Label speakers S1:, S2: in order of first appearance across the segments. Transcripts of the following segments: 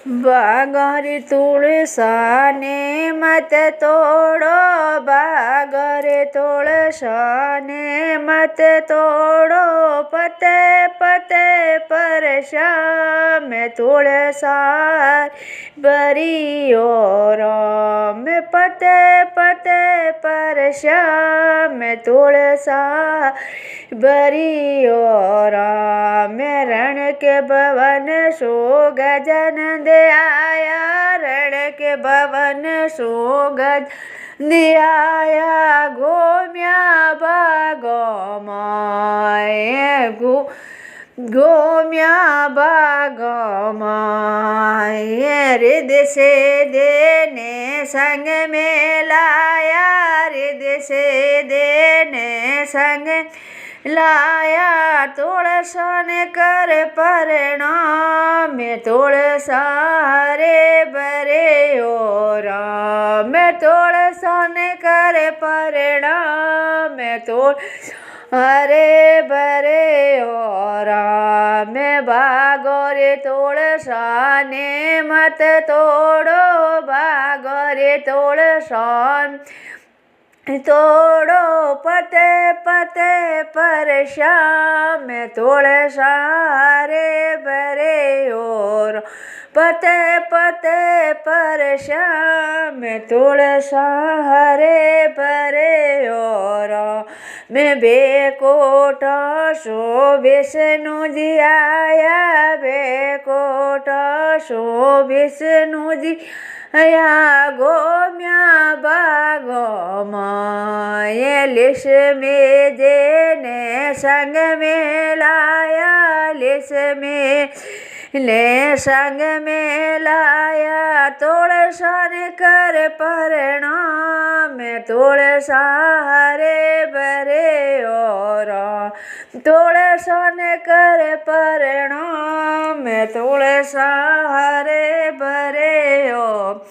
S1: बागरे तुळसाने मत तोड़ो, बागरे तुळसाने मत तोड़ो, पते पते पर श्याम तुळसार बरियो राम, पते पते पर श्याम तुळसार बरियो राम। रण के भवन सो गजन दे आया, रण के भवन सो गज दिया, गोम्या बागो माए गोम्या बागो माए, रिद से देने संग में लाया, रिद से देने संग लाया, तुळसान कर प्रणाम तुळसा हरे बरे ओ राम, तुळसान कर प्रणाम तुळसा हरे बरे ओ राम। बागरे तुळसाने मत तोड़ो, बागरे तुळसान तोड़ो, पते पते पर श्याम तुळसा हरे बरे और, पते पते पर श्याम तुळसा हरे बरे और। मैं बेकोट सो विष्णु जी आया, बेकोट सो विष्णु जी आया, गोम्या बागो माए, लिस में देने संग में लाया, लिस में ले संग में लाया, तुळसान कर प्रणाम तुळसा हरे बरे और, तुळसान कर प्रणाम तुळसा हरे बरे और।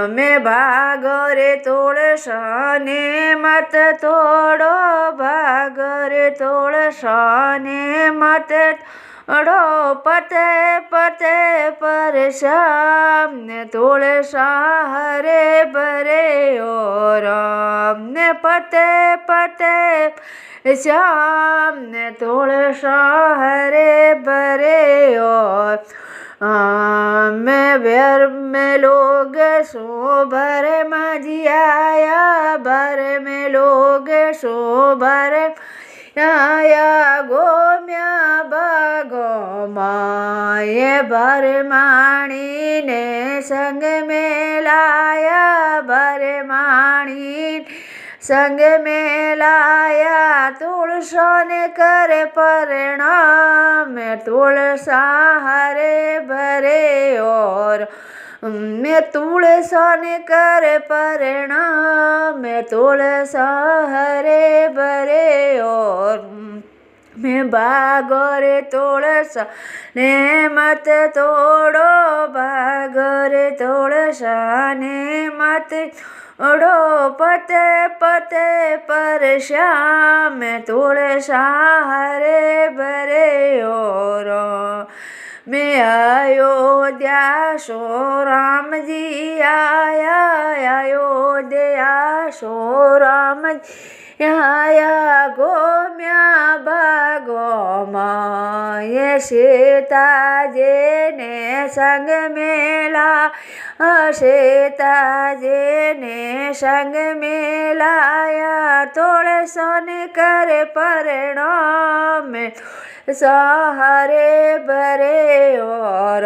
S1: मैं बागरे तुळसाने मत तोड़ो, बागरे तुळसाने मत तोड़ो, पते पते पर श्याम तुळसा हरे बरे और, पते पते श्याम तुळसा हरे बरे और। मैं व्यर में लोग सो भर माझी आया, भर में लोग सो भर आया, गोम्या बागो माए, भर माणी ने संग में लाया, भर माणी संग में लाया, तुळसान कर प्रणाम तुळसा हरे बरे और, मैं तुळसान कर प्रणाम तुळसा हरे बरे और। मैं बागरे तुळसाने मत तोड़ो, बागरे तुळसाने मत तोड़ो, पते पते पर श्याम तुळसा हरे बरे और। मैं अयोध्या सो राम जी आया, अयोध्या सो राम जी आया, गोम्या बागो माए, सीता जी ने संग में लाया, सीता जी ने संग में लाया, तुळसान कर प्रणाम हरे बरे और।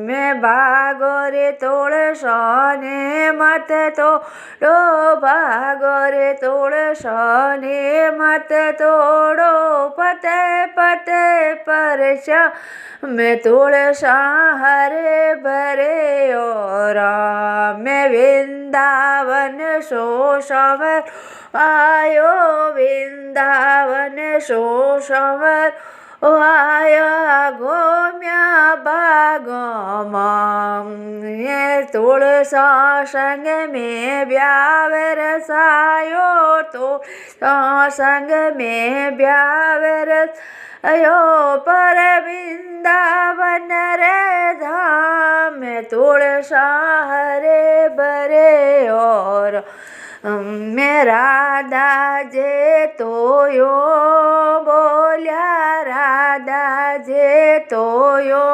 S1: मैं बागरे तुळसाने मत तोड़ो, बागरे तुळसाने मत तोड़ो, पते पते पर श्याम तुळसा हरे बरे और। मैं वृंदावन सो संवर आयो, वृंदावन सो संवर आया, गोम्या बागो माए, तुळसा संग में ब्यावर सायो, तुळसा संग में ब्यावर अयो, पर वृंदावन रे धाम तुलसा हरे भरे और मैं राधा जे तो यो बोल्या राधा जे तो यो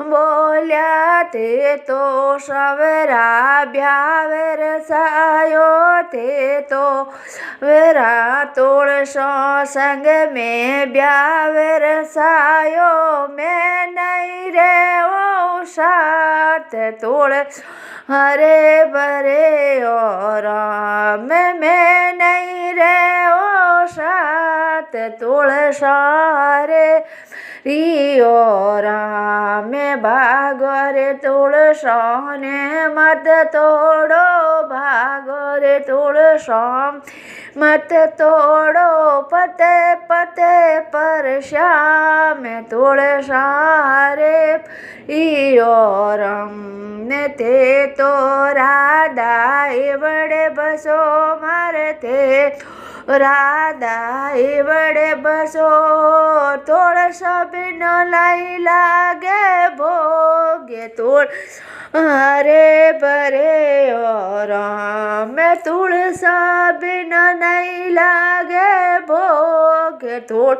S1: बोल्या ते तो सवेरा ब्यावर सायो ते तो वेरा तुलसो संग में ब्यावर सायो मैं नहीं रे ओ साथ तुलस हरे भरे और मैं नहीं रे ओ साथ तुलसा हरे रियो में भागोरे तुलसो ने मत तोड़ो भागोरे तुलसो मत तोड़ो पते पते पर श्याम तुलसा हरे रियो ने ते तो राधा बड़े बसो मारते राधा बड़े बसो तुलसा बिन लाई लागे भोगे तुल हरे भरे और मैं तुलसा बिन नहीं लागे भोगे तुल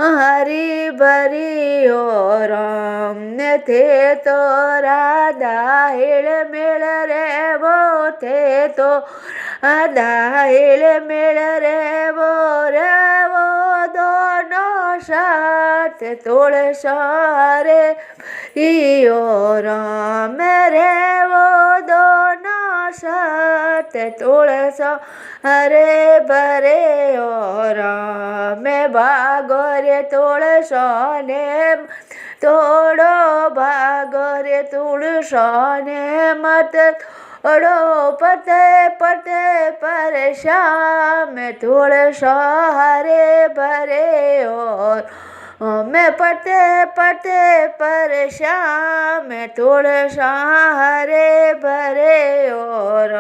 S1: हरी भरी और थे तो राधा हिल मिल रे वो थे तो राधा हिल मिल रे वो दोनों साथ तुलसा रे और मेरे वो दोनों साथ तुलसा हरे भरे और मैं भागो रे तुलसा ने तोड़ो भागो रे तुलसा ने मत तोड़ो पते पते पर श्याम तुलसा हरे भरे और मैं पते पते पर श्याम तुलसा हरे भरे और